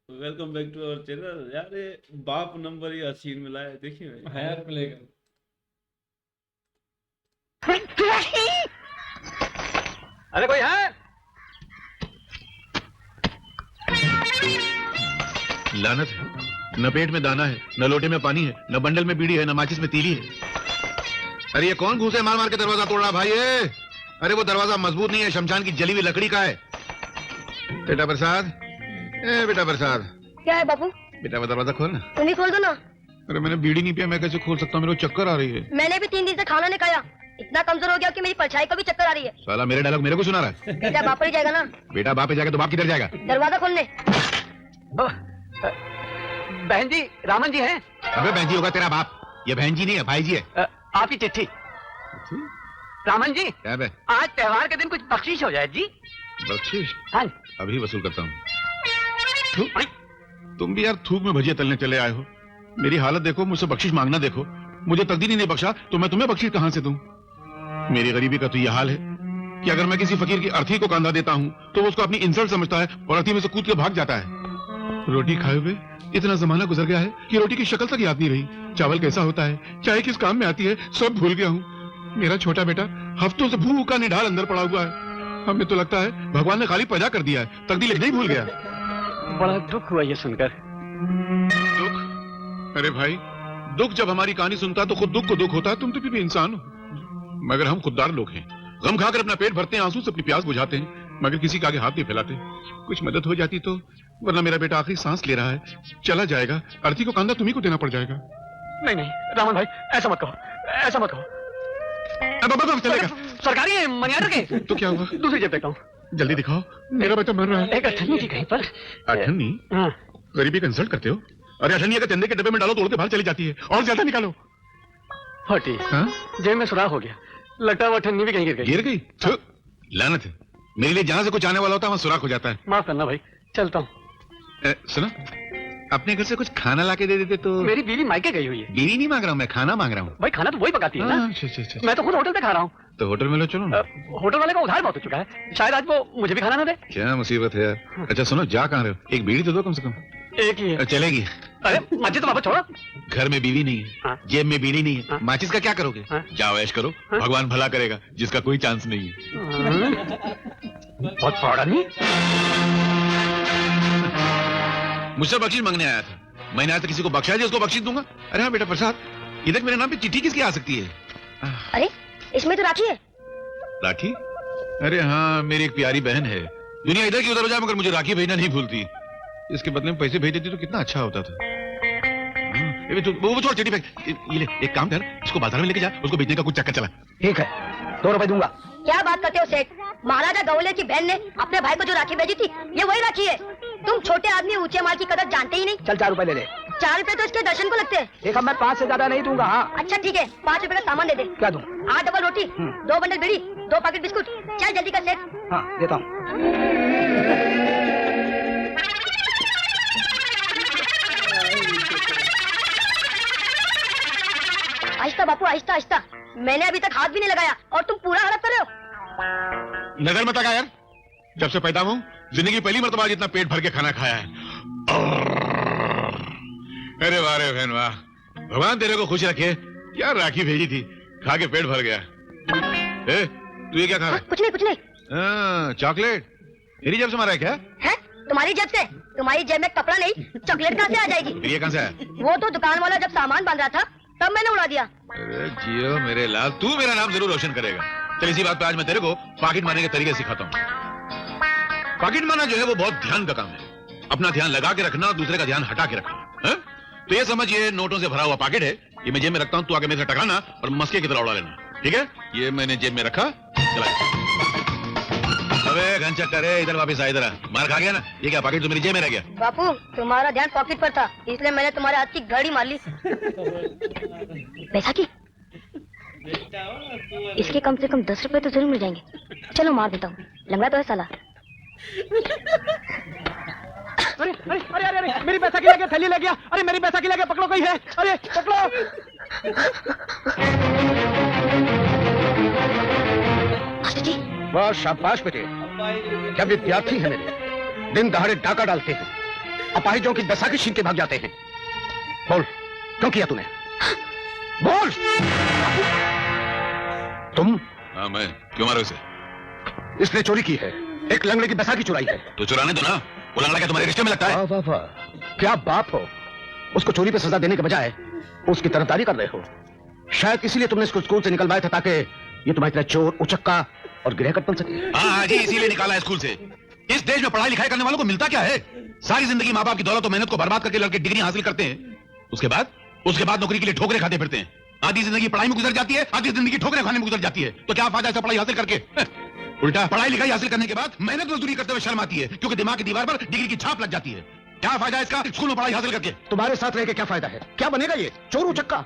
Welcome back to our channel. यार ये बाप नंबर ये सीन मिला है, देखिए भाई। हाँ यार, प्ले कर। अरे कोई है? लानत है, न पेट में दाना है, न लोटे में पानी है, न बंडल में बीड़ी है, न माचिस में तीली है। अरे ये कौन घुसे मार मार के दरवाजा तोड़ रहा भाई? अरे वो दरवाजा मजबूत नहीं है, शमशान की जली हुई लकड़ी का है। बेटा प्रसाद, बेटा प्रसाद। क्या है बापू? बेटा वो दरवाजा खोल ना। तुम ही खोल दो ना। अरे मैंने बीड़ी नहीं पिया, मैं कैसे खोल सकता हूँ? मेरे को चक्कर आ रही है। मैंने भी 3 दिन से खाना नहीं खाया, इतना कमजोर हो गया कि मेरी परछाई को भी चक्कर आ रही है। साला मेरे डायलॉग मेरे को सुना रहा है। बेटा बाप ही जाएगा ना। बेटा बाप पे जाएगा तो बाप किधर जाएगा? दरवाजा खोलने। बहन जी, रामन जी हैं? अबे बहन जी होगा तेरा बाप, ये बहन जी नहीं है, भाई जी है। आपकी चिट्ठी। रामन जी, क्या बे? आज त्योहार के दिन कुछ बख्शीश हो जाए जी। बख्शीश हाँ। अभी वसूल करता हूँ। तुम भी यार थूक में भजिया तलने चले आए हो। मेरी हालत देखो, मुझसे बख्शीश मांगना देखो। मुझे तकदीर ही नहीं बख्शा तो मैं तुम्हें बख्शीश कहां से दूं? मेरी गरीबी का तो यह हाल है कि अगर मैं किसी फकीर की अर्थी को कांधा देता हूं तो वो उसको अपनी इंसल्ट समझता है और अर्थी में से कूद के भाग जाता है। रोटी खाए हुए इतना जमाना गुजर गया है कि रोटी की शक्ल तक याद नहीं रही। चावल कैसा होता है, चाय किस काम में आती है, सब भूल गया हूँ। मेरा छोटा बेटा हफ्तों से भूखा निढाल अंदर पड़ा हुआ है। हमें तो लगता है भगवान ने खाली पैदा कर दिया है, तकदीर लिखना ही भूल गया। बड़ा दुख हुआ ये सुनकर। दुख? अरे भाई, दुख जब हमारी कहानी सुनता है तो खुद दुख को दुख होता है। तुम तो भी इंसान हो, मगर हम खुददार लोग हैं। गम खाकर अपना पेट भरते हैं, आंसू से अपनी प्यास बुझाते हैं, मगर किसी के आगे हाथ नहीं फैलाते। कुछ मदद हो जाती तो, वरना मेरा बेटा आखिरी सांस ले रहा है, चला जाएगा। अर्थी को कांधा तुम्ही को देना पड़ जाएगा। नहीं नहीं रामन भाई, ऐसा मत कहो, ऐसा मत कहो। अब चलेगा। सरकारी है, मनी ऑर्डर के। तो क्या हुआ? दूसरी जेब देखता हूँ। जल्दी दिखाओ, मेरा बेटा मर रहा है। एक अठन्नी थी कहीं पर। अठन्नी? हाँ। गरीबी का इंसल्ट करते हो? अरे अठन्नी अगर चंदे के डब्बे में डालो तोड़ के बाहर चली जाती है, और ज्यादा निकालो। हटी। हाँ? जेब में सुराख हो गया, लगता है वो अठन्नी भी कहीं गिर गई। गिर गई? लानत है, मेरे लिए जहां से कुछ आने वाला होता है वहां सुराख हो जाता है। माफ करना भाई, चलता हूँ। सुनो, अपने घर से कुछ खाना लाके दे देते तो। मेरी बीवी मायके गई हुई है। बीवी नहीं मांग रहा हूँ, मैं खाना मांग रहा हूँ। भाई खाना तो वही पकाती है ना। मैं तो खुद होटल पे खा रहा हूँ। तो होटल में लो चलो ना। होटल वाले का उधार बहुत हो चुका है, शायद आज वो मुझे भी खाना ना दे। क्या मुसीबत है यार। अच्छा सुनो, जा कहाँ रहे हो? एक बीड़ी तो दो कम से कम। एक ही है। चलेगी? अरे मस्जिद तो वापस छोड़ो। घर में बीवी नहीं है, हाँ। जेब में बीड़ी नहीं है, हाँ। माचिस का क्या करोगे? हाँ। जाओ ऐश करो, हाँ। भगवान भला करेगा, जिसका कोई चांस नहीं है। बहुत पौड़ा नहीं। मुझसे बख्शीश मांगने आया था, मैंने आज तक किसी को बख्शा दिया उसको बख्शीश दूंगा? अरे हाँ बेटा प्रसाद, इधर मेरे नाम पे चिट्ठी किसकी आ सकती है? अरे इसमें तो राखी है। राखी? अरे हाँ, मेरी एक प्यारी बहन है। दुनिया इधर की उधर हो जाए मगर मुझे राखी भेजना नहीं भूलती। इसके बदले में पैसे भेज देती तो कितना अच्छा होता था। वो छोड़ चिट्ठी फेंक। ये ले, एक काम कर, इसको बाजार में लेके जा, उसको बेचने का कुछ चक्कर चला। ठीक है, 2 रुपए दूंगा। क्या बात करते हो सेठ? महाराजा गवले की बहन ने अपने भाई को जो राखी भेजी थी, ये वही राखी है। तुम छोटे आदमी ऊंचे माल की कदर जानते ही नहीं। चल 4 रुपए ले ले। 4 रुपए तो इसके दर्शन को लगते हैं। देखा, मैं 5 से ज्यादा नहीं दूंगा। हाँ। अच्छा ठीक है, 5 रुपए का सामान दे दे। क्या दूं? 8 डबल रोटी, 2 बंडल बीड़ी, 2 पैकेट बिस्कुट। चल जल्दी कर सेठ। हाँ देता हूँ। आहिस्ता बापू, आहिस्ता आहिस्ता। मैंने अभी तक हाथ भी नहीं लगाया और तुम पूरा हड़प कर रहे हो। नजर मत लगा यार, जब से पैदा हूं जिंदगी पहली मर्तबा जितना पेट भर के खाना खाया है। अरे वाह रे बहन वाह, भगवान तेरे को खुश रखे। क्या राखी भेजी थी, खा के पेट भर गया। तू ये क्या खा रहा है? कुछ नहीं कुछ नहीं। चॉकलेट? मेरी जेब से मारा है क्या? है तुम्हारी जेब से? तुम्हारी जेब में कपड़ा नहीं, चॉकलेट कहाँ से आ जाएगी? फिर ये कहां से आया? वो तो दुकान वाला जब सामान बांध रहा था तब मैंने उड़ा दिया। अरे जियो मेरे लाल, तू मेरा नाम जरूर रोशन करेगा। चल इसी बात पे आज मैं तेरे को पॉकेट मारने के तरीके सिखाता हूँ। पॉकेट मारना जो है वो बहुत ध्यान का काम है। अपना ध्यान लगा के रखना और दूसरे का ध्यान हटा के रखना है? तो ये समझ, ये नोटों से भरा हुआ पॉकेट है, ये मैं जेब में रखता हूँ, तू आगे मेरे से टकाना और मस्के की तरह उड़ा लेना, ठीक है? ये मैंने जेब में रखा, चला। अबे घनचक्कर, इधर वापस आ, इधर आ। मार खा गया ना? ये क्या पॉकेट तो मेरी जेब में रह गया? बापू तुम्हारा ध्यान पॉकेट पर था, इसलिए मैंने तुम्हारे हाथ की घड़ी मार ली। पैसा की इसके कम से कम 10 रुपए तो जरूर मिल जाएंगे। चलो मार देता हूँ, लंगड़ा तो है साला। अरे अरे अरे अरे अरे, मेरी पैसा की लगे, थैली ले गया। अरे मेरी पैसा की लगे, पकड़ो कोई है। अरे पकड़ो। मास्टर जी। वाह शाबाश बेटे, क्या विद्यार्थी है मेरे, दिन दहाड़े डाका डालते हैं। अपाहिजों की बैसाखी छीन के भाग जाते हैं। बोल, क्यों किया तूने? बोल। तुम? हाँ मैं। क्यों मारो इसे? इसने चोरी की है, एक लंगड़े की बैसाखी चुराई है। तो चुराने दो ना, वो लंगड़ा क्या तुम्हारे रिश्ते में लगता है? वाह वाह वाह, क्या बाप हो। उसको चोरी पे सजा देने के बजाय उसकी तरफदारी कर रहे हो। शायद इसीलिए तुमने इसको स्कूल से निकलवाया था, ताकि ये तुम्हारी तरह चोर, उचक्का और गिरहकट बन सके। हाँ जी, इसीलिए निकाला है स्कूल से। इस देश में पढ़ाई लिखाई करने वालों को मिलता क्या है? सारी जिंदगी माँ बाप की दौलत और मेहनत को बर्बाद करके लड़के डिग्री हासिल करते हैं। उसके बाद नौकरी के लिए ठोकरे खाते फिरते हैं। आधी जिंदगी पढ़ाई में गुजर जाती है, आधी जिंदगी ठोकरे खाने में गुजर जाती है। तो क्या फायदा ऐसा पढ़ाई हासिल करके? उल्टा पढ़ाई लिखाई हासिल करने के बाद मेहनत मजदूरी करते हुए शर्म आती है, क्योंकि दिमाग की दीवार पर डिग्री की छाप लग जाती है। क्या फायदा इसका स्कूल में पढ़ाई हासिल करके? तुम्हारे साथ रह के क्या फायदा है? क्या बनेगा ये चोर उचक्का?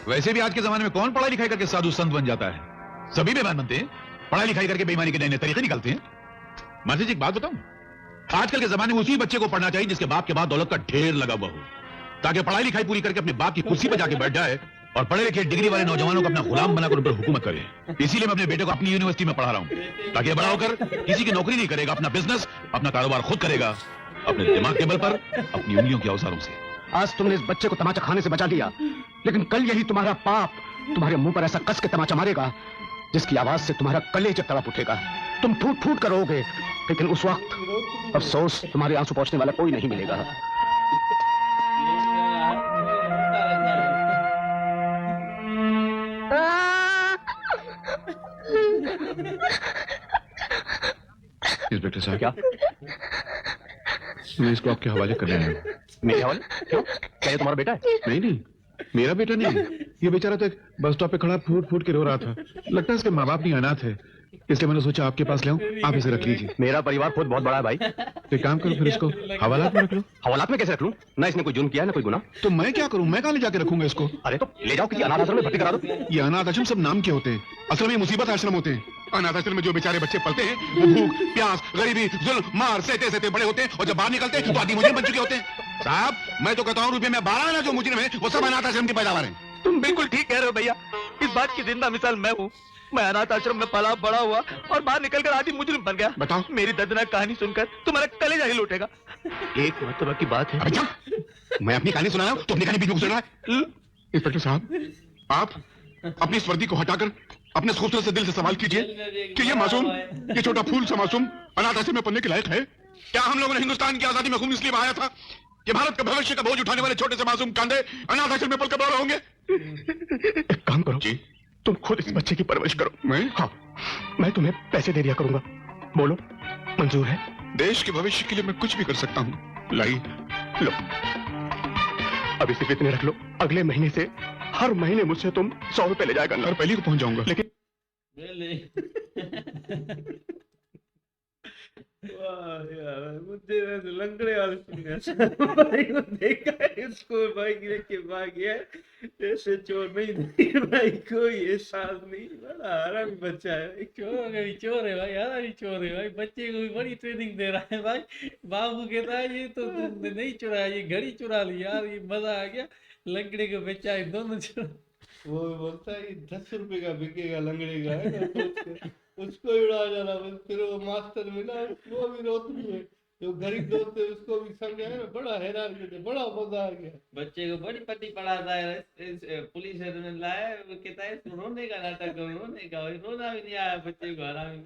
वैसे भी आज के जमाने में कौन पढ़ाई लिखाई करके साधु संत बन जाता है? सभी बेईमान बनते हैं। पढ़ाई लिखाई करके बेईमानी के नए नए तरीके निकलते हैं। मासी जी एक बात बताऊं, आजकल के जमाने में उसी बच्चे को पढ़ना चाहिए जिसके बाप के बाद दौलत का ढेर लगा हुआ हो, ताकि पढ़ाई लिखाई पूरी करके अपने बाप की कुर्सी पर जाके बैठ जाए और पढ़े लिखे डिग्री वाले नौजवानों को अपना गुलाम बनाकर उन पर हुकूमत करे। इसीलिए मैं अपने बेटे को अपनी यूनिवर्सिटी में पढ़ा रहा हूं, ताकि बड़ा होकर किसी की नौकरी नहीं करेगा, अपना बिजनेस, अपना कारोबार खुद करेगा, अपने दिमाग के बल पर, अपनी उंगलियों के अवसरों से। आज तुमने इस बच्चे को तमाचा खाने से बचा लिया, लेकिन कल यही तुम्हारा पाप तुम्हारे मुंह पर ऐसा कस के तमाचा मारेगा जिसकी आवाज से तुम्हारा कलेजा तड़प उठेगा। तुम फूट फूट कर रोओगे, लेकिन उस वक्त अफसोस तुम्हारे आंसू पहुंचने वाला कोई नहीं मिलेगा। इंस्पेक्टर साहब, क्या? मैं इसको आपके हवाले कर रहा हूँ। मेरे हवाले? क्यों? क्या ये तुम्हारा बेटा है? नहीं, मेरा बेटा नहीं। ये बेचारा तो एक बस स्टॉप पे खड़ा फूट फूट के रो रहा था। लगता है इसके माँ बाप नहीं, अनाथ है, इसलिए मैंने सोचा आपके पास ले आऊं, आप इसे रख लीजिए। मेरा परिवार खुद बहुत बड़ा है भाई। तो एक काम करो, फिर इसको हवालात में रख लो। हवालात में कैसे रख लूं? ना इसने कोई जुर्म किया है, ना कोई गुनाह। तो मैं क्या करूं? मैं कहाँ ले जाके रखूंगा इसको? अरे तो ले जाओ किसी अनाथ आश्रम में भर्ती करा दो। ये अनाथ आश्रम सब नाम के होते हैं, असल में ये मुसीबत आश्रम होते हैं। अनाथ आश्रम में जो बेचारे बच्चे पलते हैं वो भूख, प्यास, गरीबी, जुल्म, मार सहते सहते बड़े होते हैं, और जब बाहर निकलते हैं तो आदि मुजरिम बन चुके होते हैं। साहब, मैं तो कहता हूँ रुपये में 12 आना जो मुजरिम है वो सब अनाथ आश्रम की पैदावार है। तुम बिल्कुल ठीक कह रहे हो भैया, इस बात की जिंदा मिसाल मैं हूँ। मैं अनाथ आश्रम में पला बड़ा हुआ और बाहर निकलकर आदि मुजरिम बन गया। बताओ। मेरी दर्दनाक कहानी सुनकर तुम्हारा कलेजा हिल उठेगा। एक मरतबा की बात है। अच्छा, मैं अपनी कहानी सुना रहा हूं, तो अपनी कहानी बीच में घुस रहा है। इंस्पेक्टर साहब, आप अपनी इस वर्दी को हटाकर अपने खूबसूरत से दिल से सवाल कीजिए कि ये मासूम, ये छोटा फूल सा मासूम अनाथ आश्रम में पढ़ने के लायक है? क्या हम लोगों ने हिंदुस्तान की आजादी में खून इसलिए बहाया था कि भारत का भविष्य का बोझ उठाने वाले छोटे से मासूम कांधे अनाथ आश्रम में पलकर बड़े होंगे? एक काम करो जी, तुम खुद इस बच्चे की परवरिश करो। मैं? हाँ, मैं तुम्हें पैसे दे दिया करूंगा। बोलो, मंजूर है? देश के भविष्य के लिए मैं कुछ भी कर सकता हूँ। लाई, लो, अभी सिर्फ इतने रख लो। अगले महीने से हर महीने मुझसे तुम 100 रुपए ले जाया करना। और पहले ही को पहुंच जाऊंगा। लेकिन वाह यार, मुझे लंगड़े वाले भाई को देखा है, इसको भाई लेके भाग गया। ऐसे चोर नहीं देखे भाई, कोई एहसास नहीं। बड़ा हरामी बच्चा है। चोर है भाई, हरामी चोर है भाई। बच्चे को भी बड़ी ट्रेनिंग दे रहा है भाई। बाबू कहता है ये तो तुमने नहीं चुराया, ये घड़ी चुरा ली यार, ये मजा आ गया। लंगड़े को बेचा है, दोनों चुरा। वो बोलता है 10 रुपए का बिकेगा लंगड़े का, है ना, तो उसको ही उड़ा जाना। बस फिर वो मास्टर मिला, वो भी रोते हुए, जो गरीब दोस्त है उसको भी समझा है ना। बड़ा हैरान करते, बड़ा मजा आ गया। बच्चे को बड़ी पट्टी पढ़ाता है। पुलिस ने लाया, वो कहता है इसको रोने का नाटक करो, रोने का। रोना भी नहीं आया बच्चे को, हरामी।